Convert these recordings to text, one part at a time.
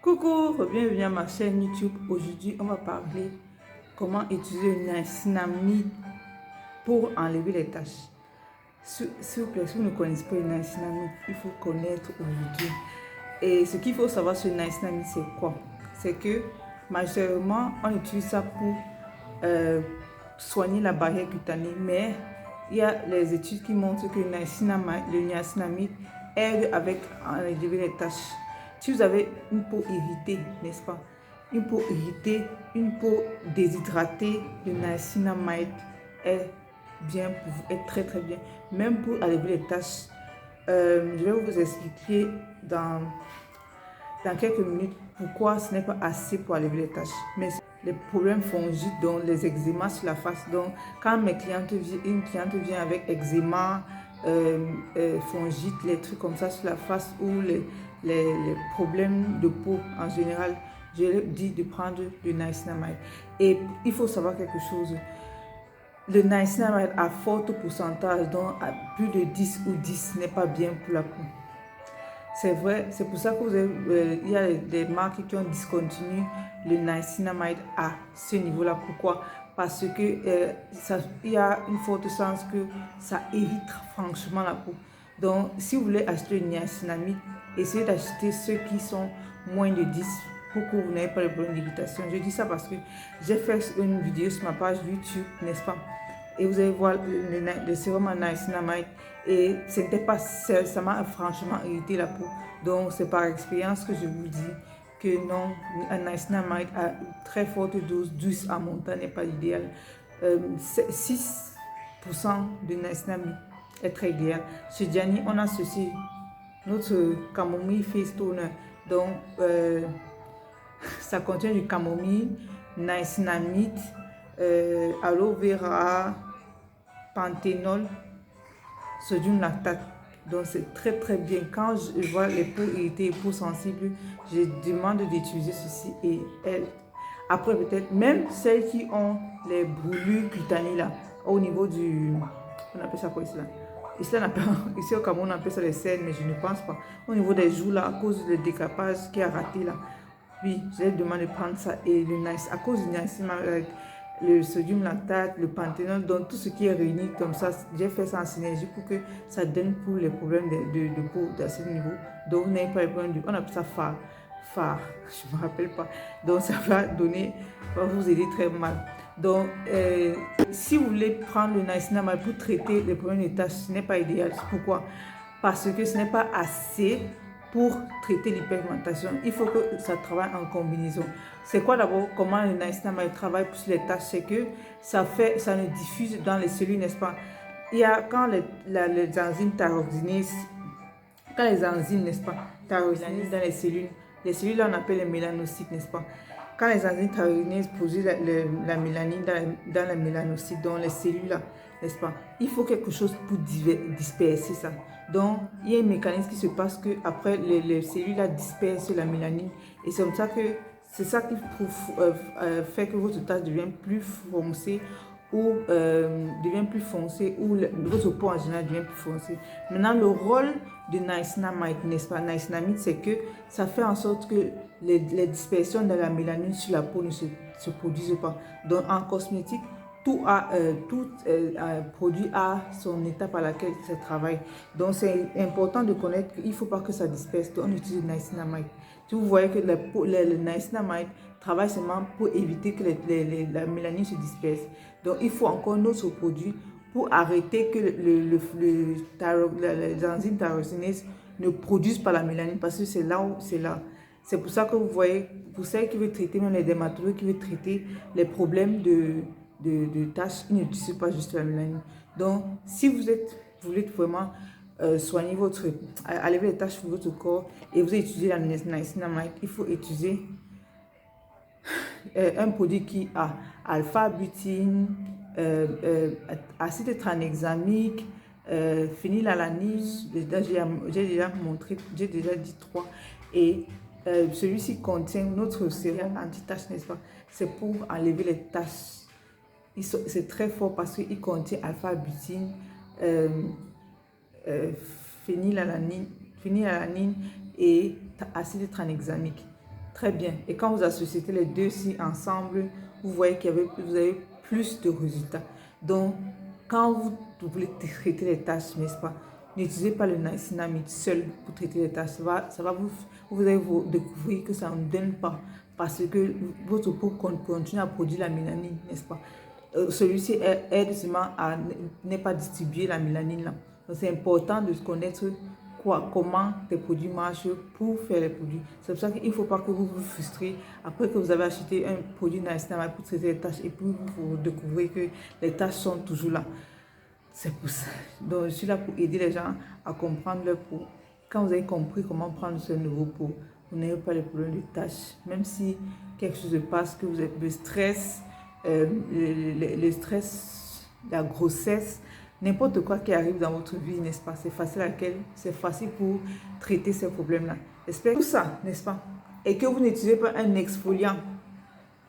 Coucou, bienvenue à ma chaîne YouTube. Aujourd'hui, on va parler comment utiliser une niacinamide pour enlever les taches. S'il vous plaît, si vous ne connaissez pas une niacinamide, il faut connaître aujourd'hui. Et ce qu'il faut savoir sur une niacinamide, c'est quoi? C'est que majoritairement, on utilise ça pour soigner la barrière cutanée, mais il y a les études qui montrent que le niacinamide aide avec à enlever les taches. Si vous avez une peau irritée, n'est-ce pas? Une peau irritée, une peau déshydratée, le niacinamide est bien pour vous, est très bien. Même pour enlever les taches, je vais vous expliquer dans quelques minutes pourquoi ce n'est pas assez pour enlever les taches. Mais les problèmes fongiques, donc les eczémas sur la face. Donc, quand une cliente vient avec eczéma, fongite, les trucs comme ça sur la face ou les problèmes de peau en général, je leur dis de prendre le niacinamide. Et il faut savoir quelque chose. Le niacinamide à fort pourcentage, donc à plus de 10 ou 10, n'est pas bien pour la peau. C'est vrai, c'est pour ça que il y a des marques qui ont discontinué le niacinamide à ce niveau-là. Pourquoi? Parce que il y a une forte chance que ça irrite franchement la peau. Donc, si vous voulez acheter une niacinamide, essayez d'acheter ceux qui sont moins de 10 pour que vous n'ayez pas de problème d'irritation. Je dis ça parce que j'ai fait une vidéo sur ma page YouTube, n'est-ce pas? Et vous allez voir le sérum en niacinamide et ce n'était pas ça m'a franchement irrité la peau. Donc c'est par expérience que je vous dis que non, un niacinamide à très forte dose, 12 à montant n'est pas idéal. 6% de niacinamide est très idéal. Chez Gianni, on a ceci, notre camomille face toner. Donc ça contient du camomille, niacinamide, aloe vera, panthénol, sodium lactate. Donc c'est très bien. Quand je vois les peaux irritées et les peaux sensibles, je demande d'utiliser ceci et après peut-être même celles qui ont les brûlures cutanées là, au niveau du, on appelle ça quoi ici là? Ici au Cameroun on appelle ça les cernes, mais je ne pense pas. Au niveau des joues là, à cause du décapage qui a raté là, oui, je demande de prendre ça et le nice à cause du niacinamide, le sodium lactate, le panthénol, donc tout ce qui est réuni comme ça, j'ai fait ça en synergie pour que ça donne pour les problèmes de peau à ce niveau. Donc, vous n'avez pas les problèmes on appelle ça phare, je ne me rappelle pas. Donc, ça va vous aider très mal. Donc, si vous voulez prendre le niacinamide pour traiter les problèmes de taches, ce n'est pas idéal. Pourquoi? Parce que ce n'est pas assez pour traiter l'hyperpigmentation. Il faut que ça travaille en combinaison. C'est quoi d'abord, comment le niacinamide travaille sur les taches? C'est que ça ne diffuse dans les cellules, n'est-ce pas? Il y a quand les enzymes thyroxinase, n'est-ce pas, thyroxinase dans les cellules là on appelle les mélanocytes, n'est-ce pas? Quand les enzymes thyroxinase produisent la mélanine dans les mélanocytes, dans les cellules là, n'est-ce pas? Il faut quelque chose pour disperser ça. Donc, il y a un mécanisme qui se passe que après les cellules là dispersent la mélanine et c'est comme ça que c'est ça qui fait que votre tache devient plus foncée ou votre peau en général devient plus foncée. Maintenant, le rôle de niacinamide, n'est-ce pas? Niacinamide, c'est que ça fait en sorte que les dispersions de la mélanine sur la peau ne se produisent pas. Donc, en cosmétique, tout produit a son étape à laquelle ça travaille. Donc, c'est important de connaître qu'il ne faut pas que ça disperse. Donc, on utilise le niacinamide. Si vous voyez que le niacinamide travaille seulement pour éviter que la mélanine se disperse. Donc, il faut encore un autre produit pour arrêter que les enzymes thyroxinase ne produisent pas la mélanine parce que c'est là. C'est pour ça que vous voyez, pour celles qui veulent traiter, même les dermatologues qui veulent traiter les problèmes de taches, ils n'utilisent pas juste la mélanine. Donc, si vous voulez vraiment soigner enlever les taches sur votre corps et vous utilisez la niacinamide, il faut utiliser un produit qui a alpha-butine, acide tranexamique, phénylalanine, j'ai déjà montré, j'ai déjà dit 3. Et celui-ci contient notre sérum anti-tache, n'est-ce pas? C'est pour enlever les taches. C'est très fort parce qu'il contient alpha-butine, phénylalanine et acide tranexamique. Très bien. Et quand vous associez les deux ci ensemble, vous voyez vous avez plus de résultats. Donc, quand vous voulez traiter les tâches, n'est-ce pas, n'utilisez pas le niacinamide seul pour traiter les tâches. Vous allez vous découvrir que ça ne donne pas parce que votre peau continue à produire la mélanine, n'est-ce pas? Celui-ci aide seulement à ne pas distribuer la mélanine là. C'est important de connaître comment tes produits marchent pour faire les produits. C'est pour ça qu'il ne faut pas que vous vous frustrez après que vous avez acheté un produit niacinamide pour traiter les tâches et puis vous découvrez que les tâches sont toujours là. C'est pour ça. Donc, je suis là pour aider les gens à comprendre leur peau. Quand vous avez compris comment prendre ce nouveau peau, vous n'avez pas les problèmes de tâches. Même si quelque chose se passe, que vous êtes le stress, le stress, la grossesse, n'importe quoi qui arrive dans votre vie, n'est-ce pas? C'est facile pour traiter ces problèmes-là. J'espère tout ça, n'est-ce pas? Et que vous n'utilisez pas un exfoliant.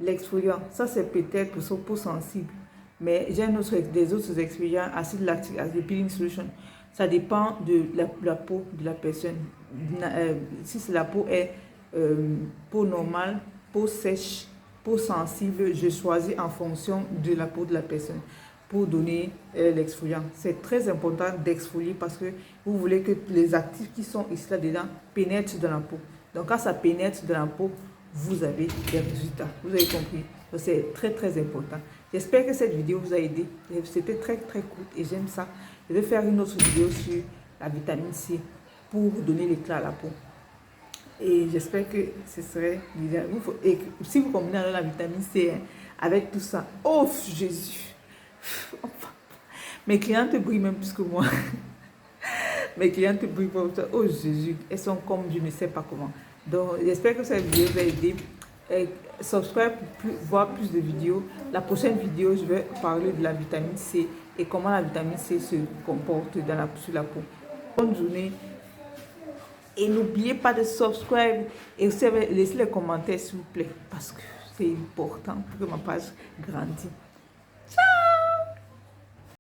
L'exfoliant, ça c'est peut-être pour son peau sensible. Mais j'ai des autres exfoliants, acide lactique, acide peeling solution. Ça dépend de la peau de la personne. Si la peau est peau normale, peau sèche, peau sensible, je choisis en fonction de la peau de la personne pour donner l'exfoliant. C'est très important d'exfolier parce que vous voulez que les actifs qui sont ici là-dedans pénètrent dans la peau. Donc quand ça pénètre dans la peau, vous avez des résultats. Vous avez compris? C'est très très important. J'espère que cette vidéo vous a aidé. C'était très très court et j'aime ça. Je vais faire une autre vidéo sur la vitamine C pour donner l'éclat à la peau. Et j'espère que ce serait l'idéal. Et si vous combinez la vitamine C avec tout ça, oh Jésus! Mes clientes brillent même plus que moi. Mes clientes brillent pour ça. Oh Jésus! Elles sont comme je ne sais pas comment. Donc j'espère que cette vidéo vous a aidé. Subscribe pour voir plus de vidéos. La prochaine vidéo, je vais parler de la vitamine C et comment la vitamine C se comporte sur la peau. Bonne journée. Et n'oubliez pas de subscribe et aussi laissez les commentaires s'il vous plaît parce que c'est important pour que ma page grandisse.